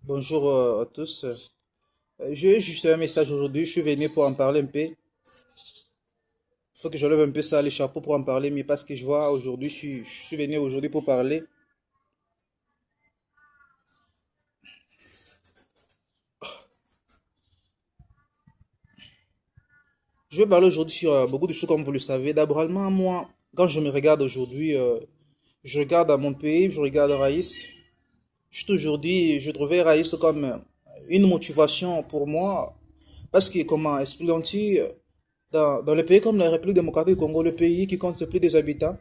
Bonjour à tous. J'ai juste un message aujourd'hui. Je suis venu pour en parler un peu. Il faut que je lève un peu ça, les chapeaux pour en parler, mais parce que je vois aujourd'hui, je suis venu aujourd'hui pour parler. Je vais parler aujourd'hui sur beaucoup de choses comme vous le savez. D'abord, moi, quand je me regarde aujourd'hui, je regarde à mon pays, je regarde Raïs. Juste aujourd'hui, je trouvais Raïs comme une motivation pour moi. Parce que, comment explique dans les pays comme la République démocratique du Congo, le pays qui compte le plus des habitants,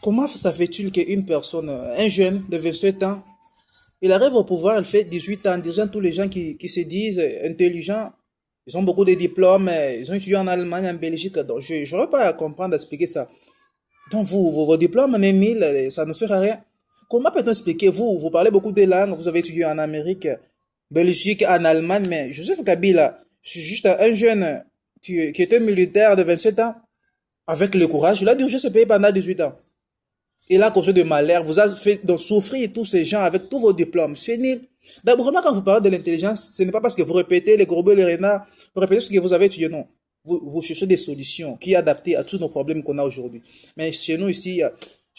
comment ça fait-il qu'une personne, un jeune de 27 ans, il arrive au pouvoir, il fait 18 ans, déjà tous les gens qui se disent intelligents, ils ont beaucoup de diplômes, ils ont étudié en Allemagne, en Belgique, donc je n'aurais pas à comprendre, à expliquer ça. Donc vos diplômes, même 1000, ça ne sert à rien. Comment peut-on expliquer, vous parlez beaucoup de langues, vous avez étudié en Amérique, Belgique, en Allemagne, mais Joseph Kabila, c'est juste un jeune qui était militaire de 27 ans, avec le courage, il a dirigé ce pays pendant 18 ans. Il a causé de malheur, vous a fait donc souffrir tous ces gens avec tous vos diplômes. C'est nul. D'abord, quand vous parlez de l'intelligence, ce n'est pas parce que vous répétez les corbeaux et les renards, vous répétez ce que vous avez étudié, non. Vous cherchez des solutions qui sont adaptées à tous nos problèmes qu'on a aujourd'hui. Mais chez nous ici,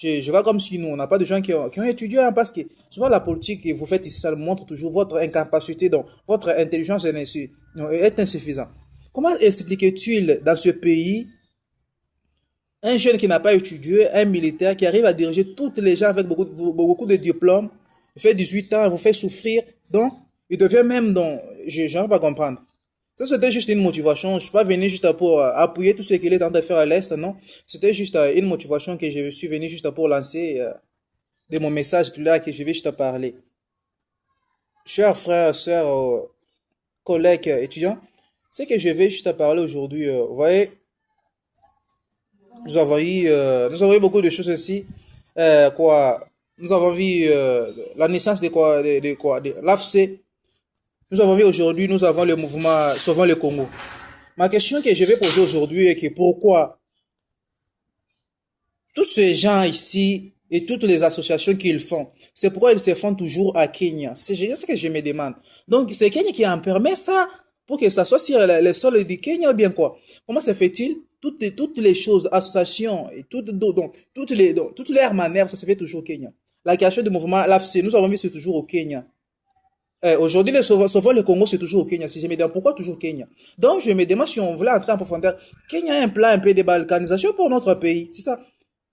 je vois comme si nous, on n'a pas de gens qui ont étudié, hein, parce que souvent la politique que vous faites ici, ça montre toujours votre incapacité, donc votre intelligence est insuffisante. Comment expliques-tu dans ce pays un jeune qui n'a pas étudié, un militaire qui arrive à diriger toutes les gens avec beaucoup de diplômes, il fait 18 ans, il vous fait souffrir, donc il devient même, donc, je n'arrive pas à comprendre. Ça, c'était juste une motivation. Je ne suis pas venu juste pour appuyer tout ce qu'il est en train de faire à l'Est, non. C'était juste une motivation que je suis venu juste pour lancer de mon message là que je vais juste parler. Chers frères, sœurs, collègues, étudiants, ce que je vais juste parler aujourd'hui, vous voyez, nous avons eu beaucoup de choses ici. Quoi, nous avons vu la naissance de l'AFC. Nous avons vu aujourd'hui, nous avons le mouvement Sauvons le Congo. Ma question que je vais poser aujourd'hui est que pourquoi tous ces gens ici et toutes les associations qu'ils font, c'est pourquoi ils se font toujours à Kenya. C'est ce que je me demande. Donc, c'est Kenya qui en permet ça pour que ça soit sur le sol du Kenya ou bien quoi? Comment se fait-il? Toutes les choses, associations et toutes les manières, ça se fait toujours au Kenya. La création du mouvement l'AFC, nous avons vu c'est toujours au Kenya. Aujourd'hui, sauvons le Congo, c'est toujours au Kenya. Si je me demande pourquoi toujours au Kenya. Donc, je me demande si on voulait entrer en profondeur. Kenya a un plan un peu de balkanisation pour notre pays. C'est ça.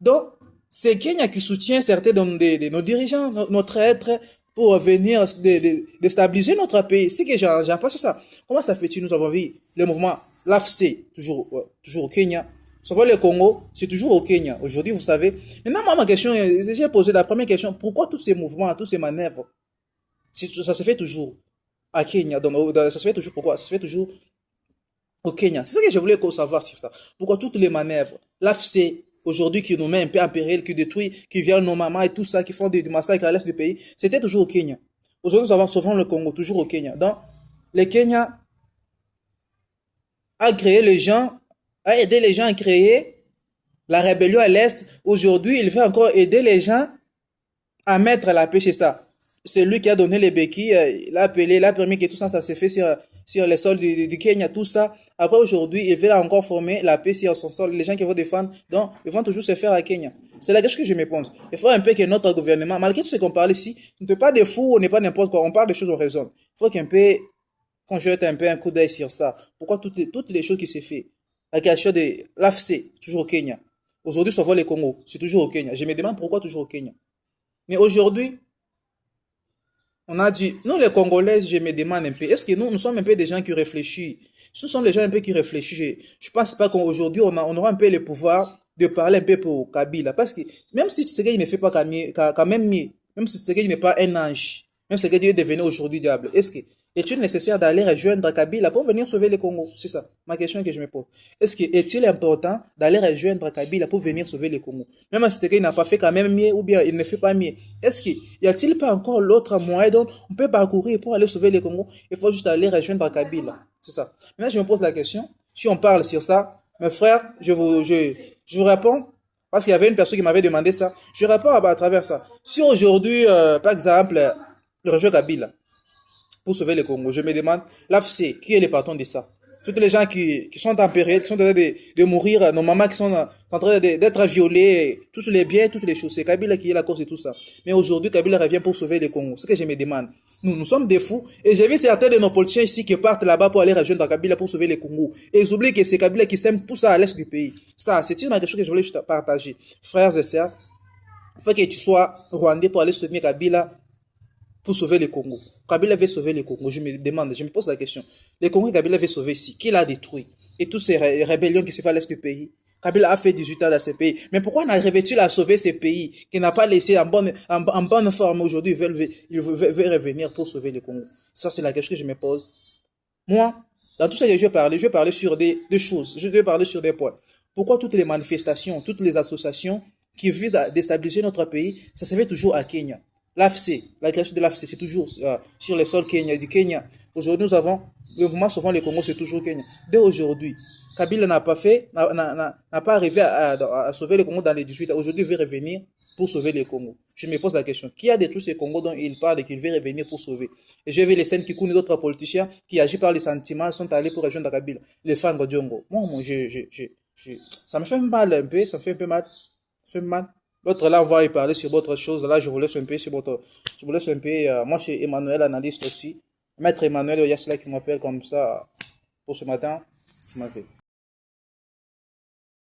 Donc, c'est Kenya qui soutient certains de nos dirigeants, notre être, pour venir déstabiliser notre pays. C'est que j'en pense ça. Comment ça fait-il? Nous avons vu le mouvement l'AFC, toujours au Kenya. Sauvons le Congo, c'est toujours au Kenya. Aujourd'hui, vous savez. Maintenant, moi, ma question, j'ai posé la première question. Pourquoi tous ces mouvements, tous ces manœuvres? Ça se fait toujours à Kenya. Ça se fait toujours pourquoi? Ça se fait toujours au Kenya. C'est ce que je voulais savoir sur ça. Pourquoi toutes les manœuvres, l'AFC, aujourd'hui qui nous met un peu en péril, qui détruit, qui viole nos mamans et tout ça, qui font des massacres à l'est du pays, c'était toujours au Kenya. Aujourd'hui, nous avons souvent le Congo, toujours au Kenya. Donc, le Kenya a créé les gens, a aidé les gens à créer la rébellion à l'est. Aujourd'hui, il veut encore aider les gens à mettre la paix chez ça. C'est lui qui a donné les béquilles, il a appelé, il a permis que tout ça, ça se fait sur les sols du Kenya, tout ça. Après, aujourd'hui, il veut encore former la paix sur son sol. Les gens qui vont défendre, donc, ils vont toujours se faire à Kenya. C'est la question que je me pose. Il faut un peu que notre gouvernement, malgré tout ce qu'on parle ici, ne peut pas de fou, on n'est pas n'importe quoi, on parle des choses, on raisonne. Il faut qu'un peu, qu'on jette un peu un coup d'œil sur ça. Pourquoi toutes les choses qui se font? La question de l'AFC, toujours au Kenya. Aujourd'hui, savoir les Congo, c'est toujours au Kenya. Je me demande pourquoi toujours au Kenya. Mais aujourd'hui, on a dit, nous les Congolais, je me demande un peu, est-ce que nous sommes un peu des gens qui réfléchissent? Si nous sommes des gens un peu qui réfléchissent, je pense pas qu'aujourd'hui, on aura un peu le pouvoir de parler un peu pour Kabila. Parce que même si Tshisekedi ne fait pas quand même mieux, même si Tshisekedi n'est pas un ange, même si Tshisekedi est devenu aujourd'hui diable, est-il nécessaire d'aller rejoindre Kabila pour venir sauver le Congo? C'est ça, ma question que je me pose. Est-il important d'aller rejoindre Kabila pour venir sauver le Congo? Même si Tshisekedi n'a pas fait quand même mieux ou bien il ne fait pas mieux. Y a-t-il pas encore l'autre moyen dont on peut parcourir pour aller sauver le Congo? Il faut juste aller rejoindre Kabila. C'est ça. Maintenant, je me pose la question. Si on parle sur ça, mes frères, je vous réponds. Parce qu'il y avait une personne qui m'avait demandé ça. Je réponds à travers ça. Si aujourd'hui, par exemple, rejoint Kabila pour sauver le Congo. Je me demande, l'AFC, qui est le patron de ça? Toutes les gens qui sont en période, qui sont en train de mourir, nos mamans qui sont en train d'être violées, tous les biens, toutes les choses. C'est Kabila qui est la cause de tout ça. Mais aujourd'hui, Kabila revient pour sauver le Congo. C'est ce que je me demande. Nous sommes des fous. Et j'ai vu certains de nos politiciens ici qui partent là-bas pour aller rejoindre Kabila pour sauver le Congo. Et ils oublient que c'est Kabila qui sème tout ça à l'est du pays. Ça, c'est une quelque chose que je voulais juste partager. Frères et sœurs, il faut que tu sois rwandais pour aller soutenir Kabila pour sauver le Congo. Kabila veut sauver le Congo. Je me demande, je me pose la question. Le Congo, Kabila veut sauver ici. Qui l'a détruit? Et toutes ces rébellions qui se font à l'est du pays. Kabila a fait 18 ans dans ce pays. Mais pourquoi n'arrive-t-il à sauver ces pays qui n'a pas laissé en bonne forme aujourd'hui? Il veut revenir pour sauver le Congo. Ça, c'est la question que je me pose. Moi, dans tout ce que je vais parler sur des choses. Je vais parler sur des points. Pourquoi toutes les manifestations, toutes les associations qui visent à déstabiliser notre pays, ça se fait toujours à Kenya? L'AFC, la création de l'AFC, c'est toujours sur les sols du Kenya. Aujourd'hui, nous avons le mouvement Sauvons le Congo, c'est toujours Kenya. Dès aujourd'hui, Kabila n'a pas arrivé à sauver le Congo dans les 18 ans. Aujourd'hui, il veut revenir pour sauver le Congo. Je me pose la question, qui a détruit ce Congo dont il parle et qu'il veut revenir pour sauver? Et j'ai vu les scènes qui coulent d'autres politiciens qui agissent par les sentiments, sont allés pour rejoindre Kabila. Les fans de Djongo. Moi, ça me fait mal un peu, ça me fait un peu mal. Ça me fait mal. L'autre là, on va y parler sur d'autres choses. Là, je vous laisse un peu je vous laisse un peu, moi, je suis Emmanuel, analyste aussi. Maître Emmanuel, il y a cela qui m'appelle comme ça pour ce matin. Je m'en vais.